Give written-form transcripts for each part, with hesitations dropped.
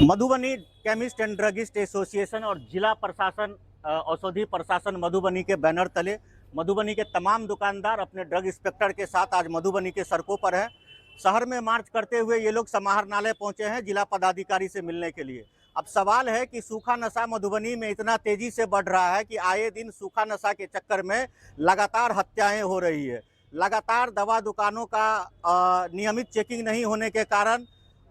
Madhubani chemist and druggist association और जिला प्रशासन औषधि प्रशासन मधुबनी के बैनर तले मधुबनी के तमाम दुकानदार अपने ड्रग इंस्पेक्टर के साथ आज मधुबनी के सड़कों पर हैं। शहर में मार्च करते हुए ये लोग समाहरणालय पहुंचे हैं जिला पदाधिकारी से मिलने के लिए। अब सवाल है कि सूखा नशा मधुबनी में इतना तेजी से बढ़ रहा है कि आए दिन सूखा नशा के चक्कर में लगातार हत्याएं हो रही है। लगातार दवा दुकानों का नियमित चेकिंग नहीं होने के कारण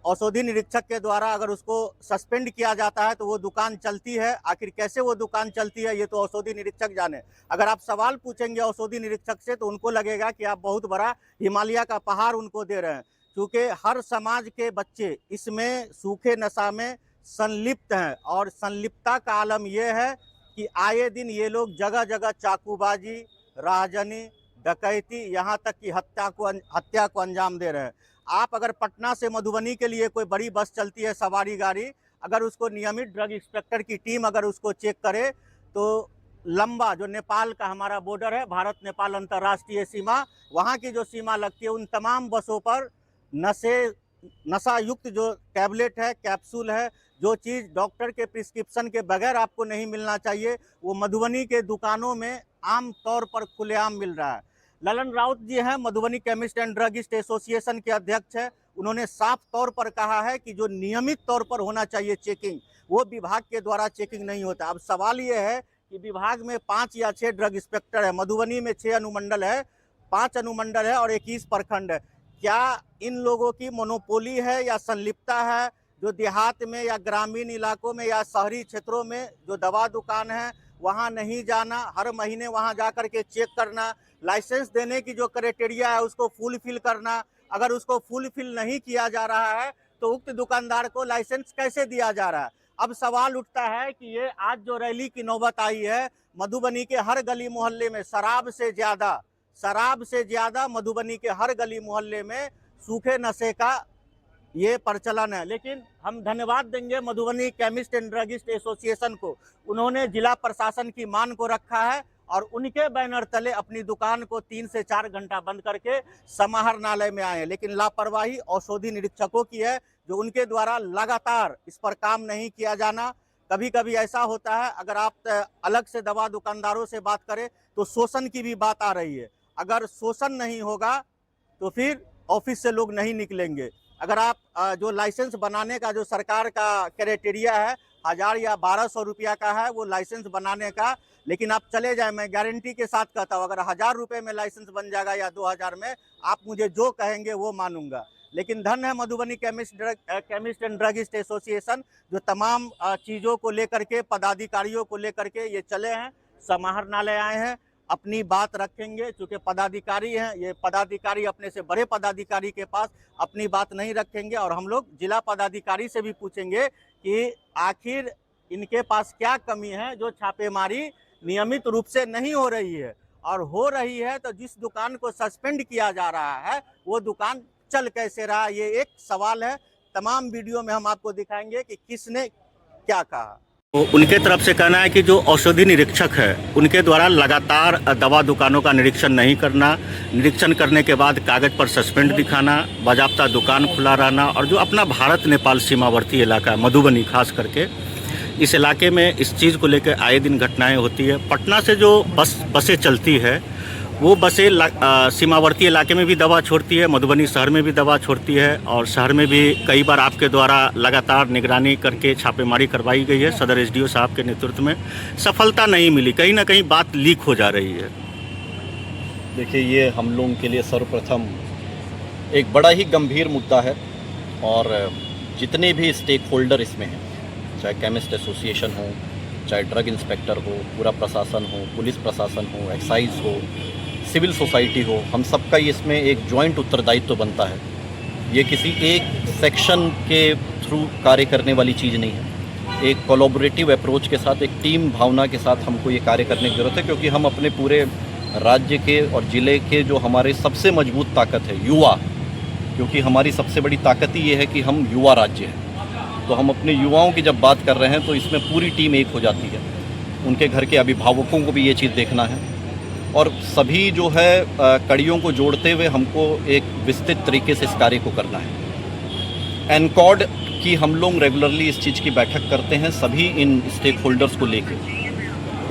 औषधि निरीक्षक के द्वारा अगर उसको सस्पेंड किया जाता है तो वो दुकान चलती है। आखिर कैसे वो दुकान चलती है ये तो औषधि निरीक्षक जाने। अगर आप सवाल पूछेंगे औषधि निरीक्षक से तो उनको लगेगा कि आप बहुत बड़ा हिमालय का पहाड़ उनको दे रहे हैं, क्योंकि हर समाज के बच्चे इसमें सूखे नशा में संलिप्त हैं। और संलिप्तता का आलम यह है कि आए दिन ये लोग जगह जगह चाकूबाजी, राहजनी, डकैती, यहाँ तक कि हत्या को अंजाम दे रहे हैं। आप अगर पटना से मधुबनी के लिए कोई बड़ी बस चलती है, सवारी गाड़ी, अगर उसको नियमित ड्रग इंस्पेक्टर की टीम अगर उसको चेक करे तो लंबा जो नेपाल का हमारा बॉर्डर है, भारत नेपाल अंतर्राष्ट्रीय सीमा, वहाँ की जो सीमा लगती है उन तमाम बसों पर नशा युक्त जो टैबलेट है, कैप्सूल है, जो चीज़ डॉक्टर के प्रिस्क्रिप्शन के बगैर आपको नहीं मिलना चाहिए, वो मधुबनी के दुकानों में आम तौर पर खुलेआम मिल रहा है। ललन राउत जी हैं, Madhubani chemist and druggist association के अध्यक्ष हैं। उन्होंने साफ तौर पर कहा है कि जो नियमित तौर पर होना चाहिए चेकिंग, वो विभाग के द्वारा चेकिंग नहीं होता। अब सवाल ये है कि विभाग में 5 या 6 ड्रग इंस्पेक्टर है, मधुबनी में 6 अनुमंडल है, 5 अनुमंडल है और 21 प्रखंड है। क्या इन लोगों की मोनोपोली है या संलिप्तता है? जो देहात में या ग्रामीण इलाकों में या शहरी क्षेत्रों में जो दवा दुकान है वहाँ नहीं जाना, हर महीने वहाँ जा कर के चेक करना, लाइसेंस देने की जो क्राइटेरिया है उसको फुलफिल करना, अगर उसको फुलफिल नहीं किया जा रहा है तो उक्त दुकानदार को लाइसेंस कैसे दिया जा रहा है? अब सवाल उठता है कि ये आज जो रैली की नौबत आई है, मधुबनी के हर गली मोहल्ले में शराब से ज्यादा मधुबनी के हर गली मोहल्ले में सूखे नशे का ये प्रचलन है। लेकिन हम धन्यवाद देंगे Madhubani chemist and druggist association को, उन्होंने जिला प्रशासन की मांग को रखा है और उनके बैनर तले अपनी दुकान को 3 से 4 घंटा बंद करके समाहरणालय में आए। लेकिन लापरवाही औषधि निरीक्षकों की है, जो उनके द्वारा लगातार इस पर काम नहीं किया जाना। कभी कभी ऐसा होता है, अगर आप अलग से दवा दुकानदारों से बात करें तो शोषण की भी बात आ रही है। अगर शोषण नहीं होगा तो फिर ऑफिस से लोग नहीं निकलेंगे। अगर आप जो लाइसेंस बनाने का जो सरकार का क्राइटेरिया है 1000 या 1200 रुपया का है वो लाइसेंस बनाने का, लेकिन आप चले जाए, मैं गारंटी के साथ कहता हूँ, अगर 1000 रुपये में लाइसेंस बन जाएगा या 2000 में, आप मुझे जो कहेंगे वो मानूंगा। लेकिन धन है Madhubani chemist and druggist association, जो तमाम चीज़ों को लेकर के, पदाधिकारियों को लेकर के ये चले हैं, समाहरणालय आए हैं, अपनी बात रखेंगे। चूँकि पदाधिकारी हैं, ये पदाधिकारी अपने से बड़े पदाधिकारी के पास अपनी बात नहीं रखेंगे। और हम लोग जिला पदाधिकारी से भी पूछेंगे कि आखिर इनके पास क्या कमी है जो छापेमारी नियमित रूप से नहीं हो रही है, और हो रही है तो जिस दुकान को सस्पेंड किया जा रहा है वो दुकान चल कैसे रहा, ये एक सवाल है। तमाम वीडियो में हम आपको दिखाएंगे कि किसने क्या कहा। तो उनके तरफ से कहना है कि जो औषधि निरीक्षक है उनके द्वारा लगातार दवा दुकानों का निरीक्षण नहीं करना, निरीक्षण करने के बाद कागज़ पर सस्पेंड दिखाना, बाजाप्ता दुकान खुला रहना, और जो अपना भारत नेपाल सीमावर्ती इलाका मधुबनी खास करके, इस इलाके में इस चीज़ को लेकर आए दिन घटनाएं होती है। पटना से जो बसें चलती है वो बसें सीमावर्ती इलाके में भी दवा छोड़ती है, मधुबनी शहर में भी दवा छोड़ती है, और शहर में भी कई बार आपके द्वारा लगातार निगरानी करके छापेमारी करवाई गई है। सदर एसडीओ साहब के नेतृत्व में सफलता नहीं मिली, कहीं ना कहीं बात लीक हो जा रही है। देखिए, ये हम लोगों के लिए सर्वप्रथम एक बड़ा ही गंभीर मुद्दा है, और जितने भी स्टेक होल्डर इसमें हैं, चाहे केमिस्ट एसोसिएशन हो, चाहे ड्रग इंस्पेक्टर हो, पूरा प्रशासन हो, पुलिस प्रशासन हो, एक्साइज हो, सिविल सोसाइटी हो, हम सबका इसमें एक जॉइंट उत्तरदायित्व बनता है। ये किसी एक सेक्शन के थ्रू कार्य करने वाली चीज़ नहीं है। एक कोलैबोरेटिव अप्रोच के साथ, एक टीम भावना के साथ हमको ये कार्य करने की ज़रूरत है, क्योंकि हम अपने पूरे राज्य के और ज़िले के जो हमारे सबसे मजबूत ताकत है युवा, क्योंकि हमारी सबसे बड़ी ताकत ही ये है कि हम युवा राज्य हैं, तो हम अपने युवाओं की जब बात कर रहे हैं तो इसमें पूरी टीम एक हो जाती है। उनके घर के अभिभावकों को भी ये चीज़ देखना है, और सभी जो है कड़ियों को जोड़ते हुए हमको एक विस्तृत तरीके से इस कार्य को करना है। एनकॉर्ड कि हम लोग रेगुलरली इस चीज़ की बैठक करते हैं सभी इन स्टेक होल्डर्स को लेकर।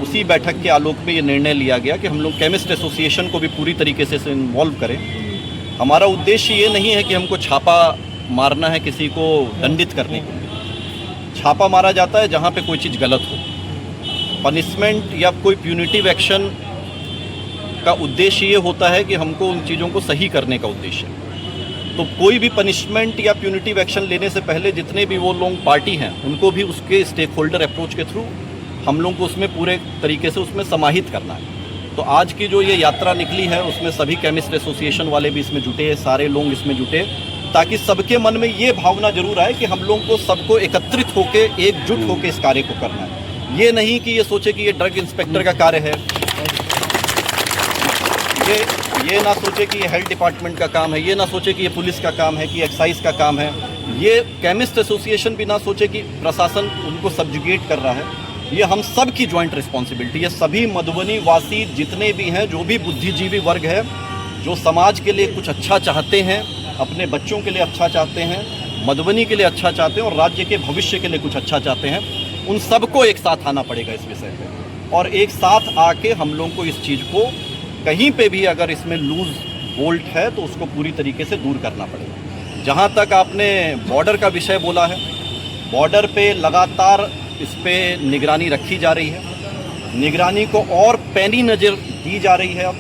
उसी बैठक के आलोक में ये निर्णय लिया गया कि हम लोग केमिस्ट एसोसिएशन को भी पूरी तरीके से इन्वॉल्व करें। हमारा उद्देश्य ये नहीं है कि हमको छापा मारना है किसी को दंडित करने के लिए। छापा मारा जाता है जहाँ पे कोई चीज़ गलत हो। पनिशमेंट या कोई प्यूनिटिव एक्शन का उद्देश्य ये होता है कि हमको उन चीज़ों को सही करने का उद्देश्य है। तो कोई भी पनिशमेंट या प्यूनिटिव एक्शन लेने से पहले जितने भी वो लोग पार्टी हैं उनको भी उसके स्टेक होल्डर अप्रोच के थ्रू हम लोग को उसमें पूरे तरीके से उसमें समाहित करना है। तो आज की जो ये यात्रा निकली है उसमें सभी केमिस्ट एसोसिएशन वाले भी इसमें जुटे हैं, सारे लोग इसमें जुटे, ताकि सबके मन में ये भावना जरूर आए कि हम लोगों को सबको एकत्रित होके एकजुट होके इस कार्य को करना है। ये नहीं कि ये सोचे कि ये ड्रग इंस्पेक्टर का कार्य है, ये ना सोचे कि ये हेल्थ डिपार्टमेंट का काम है, ये ना सोचे कि ये पुलिस का काम है, कि एक्साइज का काम है। ये केमिस्ट एसोसिएशन भी ना सोचे कि प्रशासन उनको सब्जुगेट कर रहा है। ये हम सब की ज्वाइंट रिस्पॉन्सिबिलिटी है। सभी मधुबनी वासी जितने भी हैं, जो भी बुद्धिजीवी वर्ग है, जो समाज के लिए कुछ अच्छा चाहते हैं, अपने बच्चों के लिए अच्छा चाहते हैं, मधुबनी के लिए अच्छा चाहते हैं और राज्य के भविष्य के लिए कुछ अच्छा चाहते हैं, उन सबको एक साथ आना पड़ेगा इस विषय पे। और एक साथ आके हम लोगों को इस चीज़ को कहीं पे भी अगर इसमें लूज बोल्ट है तो उसको पूरी तरीके से दूर करना पड़ेगा। जहाँ तक आपने बॉर्डर का विषय बोला है, बॉर्डर पे लगातार इस पे निगरानी रखी जा रही है। निगरानी को और पैनी नज़र दी जा रही है। अब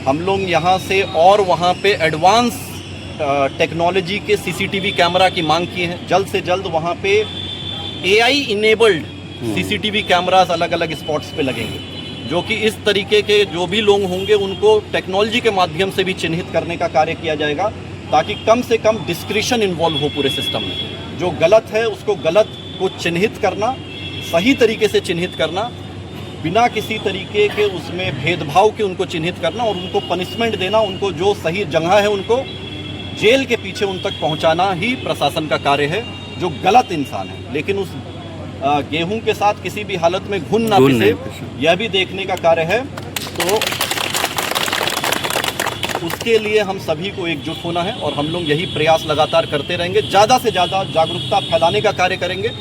हम लोग यहाँ से और वहाँ पे एडवांस टेक्नोलॉजी के सीसीटीवी कैमरा की मांग की है। जल्द से जल्द वहाँ पे एआई इनेबल्ड सीसीटीवी कैमरास अलग अलग स्पॉट्स पे लगेंगे, जो कि इस तरीके के जो भी लोग होंगे उनको टेक्नोलॉजी के माध्यम से भी चिन्हित करने का कार्य किया जाएगा, ताकि कम से कम डिस्क्रिशन इन्वॉल्व हो पूरे सिस्टम में। जो गलत है उसको गलत को चिन्हित करना, सही तरीके से चिन्हित करना, बिना किसी तरीके के उसमें भेदभाव के उनको चिन्हित करना और उनको पनिशमेंट देना, उनको जो सही जगह है उनको जेल के पीछे उन तक पहुंचाना ही प्रशासन का कार्य है, जो गलत इंसान है। लेकिन उस गेहूं के साथ किसी भी हालत में घुन ना पिसे, यह भी देखने का कार्य है। तो उसके लिए हम सभी को एकजुट होना है और हम लोग यही प्रयास लगातार करते रहेंगे। ज़्यादा से ज़्यादा जागरूकता फैलाने का कार्य करेंगे।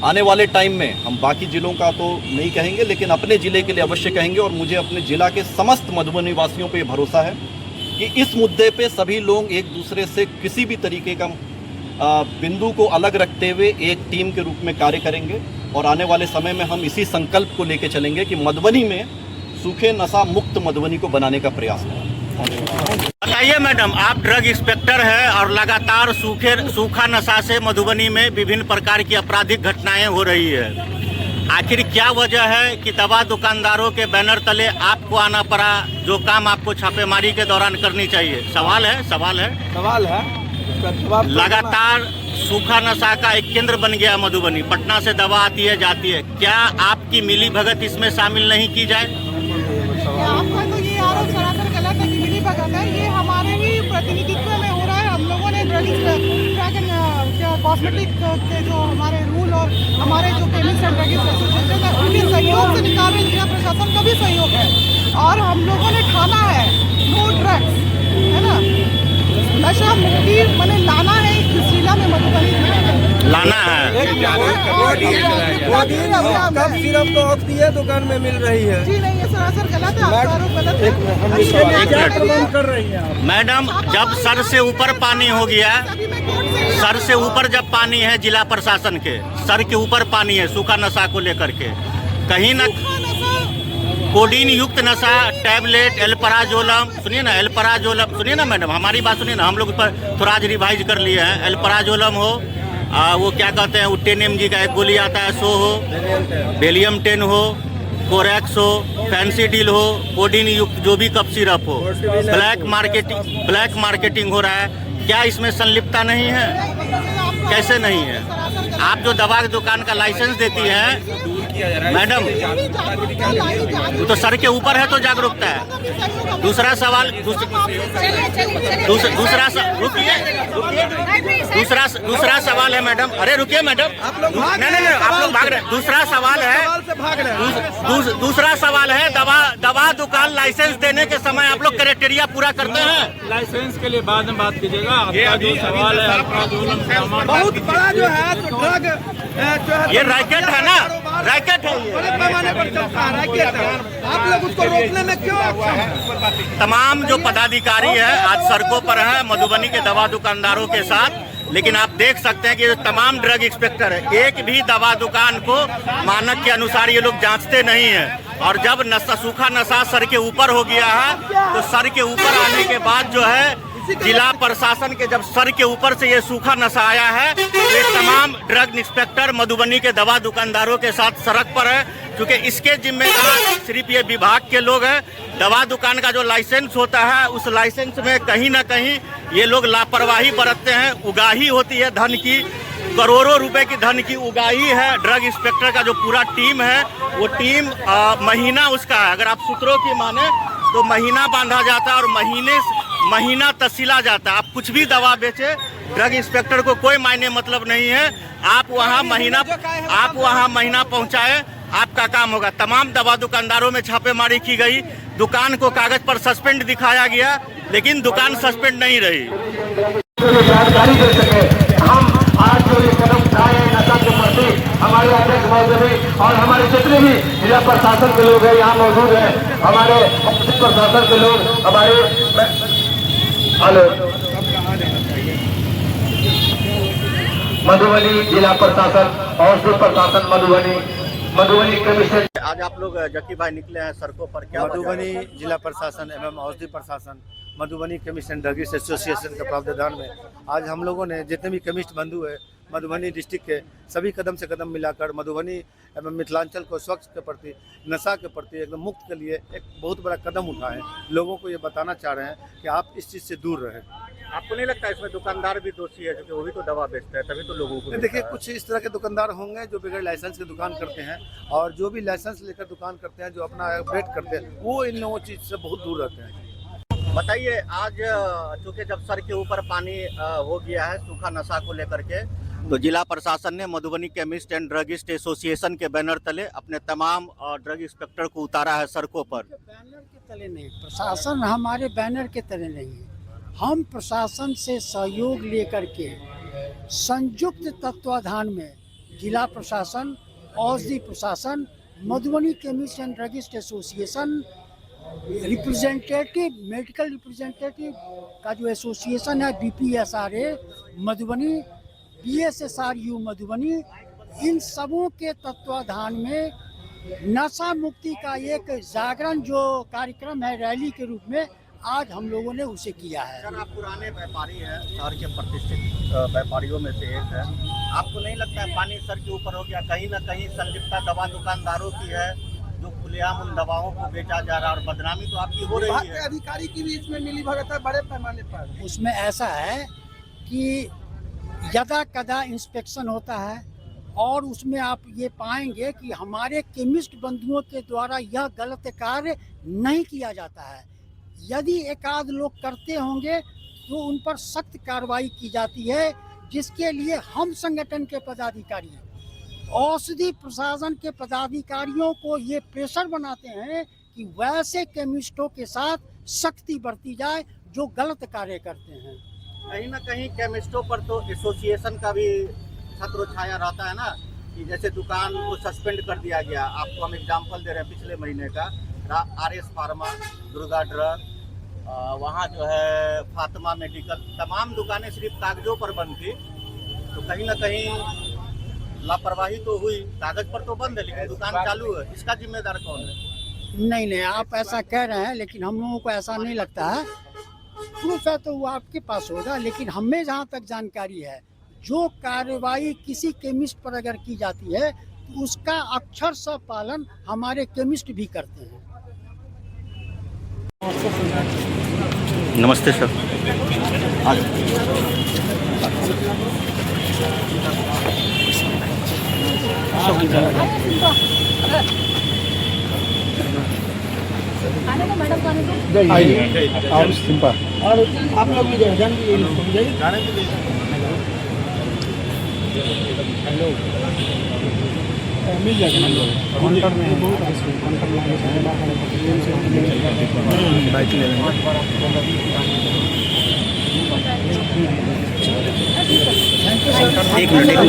आने वाले टाइम में हम बाकी ज़िलों का तो नहीं कहेंगे, लेकिन अपने ज़िले के लिए अवश्य कहेंगे। और मुझे अपने ज़िला के समस्त मधुबनी वासियों पर भरोसा है कि इस मुद्दे पे सभी लोग एक दूसरे से किसी भी तरीके का बिंदु को अलग रखते हुए एक टीम के रूप में कार्य करेंगे। और आने वाले समय में हम इसी संकल्प को लेकर चलेंगे कि मधुबनी में सूखे नशा मुक्त मधुबनी को बनाने का प्रयास करें। बताइए मैडम, आप ड्रग इंस्पेक्टर हैं और लगातार सूखा नशा से मधुबनी में विभिन्न प्रकार की आपराधिक घटनाएं हो रही है। आखिर क्या वजह है कि दवा दुकानदारों के बैनर तले आपको आना पड़ा, जो काम आपको छापेमारी के दौरान करनी चाहिए? सवाल है। लगातार सूखा नशा का एक केंद्र बन गया मधुबनी। पटना से दवा आती है, जाती है। क्या आपकी मिली भगत इसमें शामिल नहीं की जाए? आपका तो ये आरोप सरासर गलत है कि मिली भगत है। ये हमारे ही प्रतिनिधित्व में हो रहा है। हम लोगों ने ड्रग कॉस्मेटिक के जो हमारे रूल और हमारे जो केमिस्ट एंड ड्रग एसोसिएशन है उनके सहयोग से निकाल रहे हैं। जिला प्रशासन का भी सहयोग है और हम लोगों ने ठाना है नो ड्रग्स, है ना। नशा मुक्ति मैंने लाना है इस जिला में, मधुबनी लाना है। कब सिर्फ तो ऑफ दिए दुकान में मिल रही है? जी नहीं, ये सरासर गलत है। आपका आरोप गलत है। मैडम, जब सर से ऊपर पानी हो गया, सर से ऊपर जब पानी है जिला प्रशासन के, सर के ऊपर पानी है सूखा नशा को लेकर के, कहीं ना कोडीन युक्त नशा, टैबलेट, एल्पराजोलम, सुनिए ना मैडम, हमारी बात सुनिए ना। हम लोग पर थोड़ा आज रिवाइज कर लिए हैं। एल्पराजोलम हो, वो क्या कहते हैं, वो 10 mg का एक गोली आता है, सो हो, बेलियम 10 हो, कोरेक्स हो, फैंसी डील हो, कोडीन युक्त जो भी कफ सिरप हो, ब्लैक मार्केटिंग हो रहा है। क्या इसमें संलिप्तता नहीं है? कैसे नहीं है? आप जो दवा की दुकान का लाइसेंस देती हैं, किया जा रहा है। मैडम, वो तो सर के ऊपर है तो जागरूकता है। दूसरा सवाल दूसरा सवाल है मैडम। अरे रुकिए मैडम, नहीं आप लोग भाग रहे हैं। दूसरा सवाल है दवा दुकान लाइसेंस देने के समय आप लोग क्राइटेरिया पूरा करते हैं? लाइसेंस के लिए बाद में बात कीजिएगा। आपका जो सवाल है बहुत बड़ा जो है तो ड्रग ये रैकेट है ना, रैकेट है ये। बड़े पैमाने पर चलता है रैकेट है। आप लोग उसको रोकने में क्यों? तमाम जो पदाधिकारी है आज सड़कों पर है मधुबनी के दवा दुकानदारों के साथ, लेकिन आप देख सकते हैं कि तमाम ड्रग इंस्पेक्टर है, एक भी दवा दुकान को मानक के अनुसार ये लोग जांचते नहीं है। और जब नशा, सूखा नशा सर के ऊपर हो गया है तो सर के ऊपर आने के बाद जो है जिला प्रशासन के जब सर के ऊपर से ये सूखा नशा आया है तो ये तमाम ड्रग इंस्पेक्टर मधुबनी के दवा दुकानदारों के साथ सड़क पर है, क्योंकि इसके जिम्मेदार सिर्फ ये विभाग के लोग हैं। दवा दुकान का जो लाइसेंस होता है उस लाइसेंस में कहीं ना कहीं ये लोग लापरवाही बरतते हैं। उगाही होती है धन की, करोड़ों रुपए की धन की उगाही है। ड्रग इंस्पेक्टर का जो पूरा टीम है वो टीम महीना उसका है, अगर आप सूत्रों की माने तो महीना बांधा जाता है और महीना तसीला जाता है। आप कुछ भी दवा बेचे, ड्रग इंस्पेक्टर को कोई मायने मतलब नहीं है। आप वहाँ महीना पहुँचाए, आपका काम होगा। तमाम दवा दुकानदारों में छापेमारी की गई, दुकान को कागज पर सस्पेंड दिखाया गया, लेकिन दुकान सस्पेंड नहीं रही। जानकारी दे सके। हम आज जो ये कदम उठाए हैं नशा के प्रति, हमारे अध्यक्ष महोदय और हमारे जितने भी जिला प्रशासन के लोग हैं यहाँ मौजूद हैं, हमारे प्रशासन के लोग, हमारे मधुबनी जिला प्रशासन और प्रशासन मधुबनी कमिश्नर। आज आप लोग जकी भाई निकले हैं सड़कों पर, क्या मधुबनी जिला प्रशासन एवं औषधि प्रशासन Madhubani chemist and druggist association के प्रावधान में आज हम लोगों ने जितने भी केमिस्ट बंधु है मधुबनी डिस्ट्रिक्ट के सभी कदम से कदम मिलाकर मधुबनी एवं मिथिलांचल को स्वच्छ के प्रति, नशा के प्रति एकदम मुक्त के लिए एक बहुत बड़ा कदम उठाए। लोगों को ये बताना चाह रहे हैं कि आप इस चीज़ से दूर रहें। आपको नहीं लगता इसमें दुकानदार भी दोषी है, क्योंकि वो भी तो दवा बेचता है, तभी तो लोगों को देखिए कुछ इस तरह के दुकानदार होंगे जो बगैर लाइसेंस के दुकान करते हैं, और जो भी लाइसेंस लेकर दुकान करते हैं, जो अपना ऑपरेट करते हैं, वो इन लोगों चीज़ से बहुत दूर रहते हैं। बताइए, आज चूँकि जब सर के ऊपर पानी हो गया है सूखा नशा को लेकर के, तो जिला प्रशासन ने Madhubani chemist and druggist association के बैनर तले अपने तमाम ड्रग इंस्पेक्टर को उतारा है सड़कों पर। बैनर के तले नहीं, प्रशासन हमारे बैनर के तले नहीं है। हम प्रशासन से सहयोग लेकर के संयुक्त तत्वाधान में जिला प्रशासन, औषधि प्रशासन, Madhubani chemist and druggist association, representative medical representative का जो एसोसिएशन है BPSRA मधुबनी, BSSRU मधुबनी, इन सबों के तत्वाधान में नशा मुक्ति का एक जागरण जो कार्यक्रम है रैली के रूप में आज हम लोगों ने उसे किया है। सर, आप पुराने व्यापारी हैं, शहर के प्रतिष्ठित व्यापारियों में से एक है, आपको नहीं लगता है पानी सर के ऊपर हो गया? कहीं ना कहीं संलिप्तता दवा दुकानदारों की है जो खुलेआम उन दवाओं को बेचा जा रहा है, और बदनामी तो आपकी हो रही है। अधिकारी की भी इसमें मिली भगत है बड़े पैमाने पर। उसमें ऐसा है कि यदा कदा इंस्पेक्शन होता है और उसमें आप ये पाएंगे कि हमारे केमिस्ट बंधुओं के द्वारा यह गलत कार्य नहीं किया जाता है। यदि एकाध लोग करते होंगे तो उन पर सख्त कार्रवाई की जाती है, जिसके लिए हम संगठन के पदाधिकारी, औषधि प्रशासन के पदाधिकारियों को ये प्रेशर बनाते हैं कि वैसे केमिस्टों के साथ सख्ती बरती जाए जो गलत कार्य करते हैं। कहीं ना कहीं केमिस्टों पर तो एसोसिएशन का भी छत्र छाया रहता है ना, कि जैसे दुकान को सस्पेंड कर दिया गया। आपको हम एग्जांपल दे रहे हैं पिछले महीने का, RS फार्मा, दुर्गा ड्रग, वहाँ जो है फातिमा मेडिकल, तमाम दुकानें सिर्फ कागजों पर बंद थी। तो कहीं ना कहीं लापरवाही तो हुई, कागज पर तो बंद है लेकिन दुकान चालू है, इसका जिम्मेदार कौन है? नहीं, आप ऐसा कह रहे हैं, लेकिन हम लोगों को ऐसा नहीं लगता है। प्रूफ है तो वो आपके पास होगा, लेकिन हमें जहाँ तक जानकारी है, जो कार्रवाई किसी केमिस्ट पर अगर की जाती है तो उसका अक्षर सा पालन हमारे केमिस्ट भी करते हैं। नमस्ते सर। आज और आप लोग भी ध्यान दीजिए। मिल जाएगा नंबर काउंटर में काउंटर में बाइक ले लेंगे। एक मिनट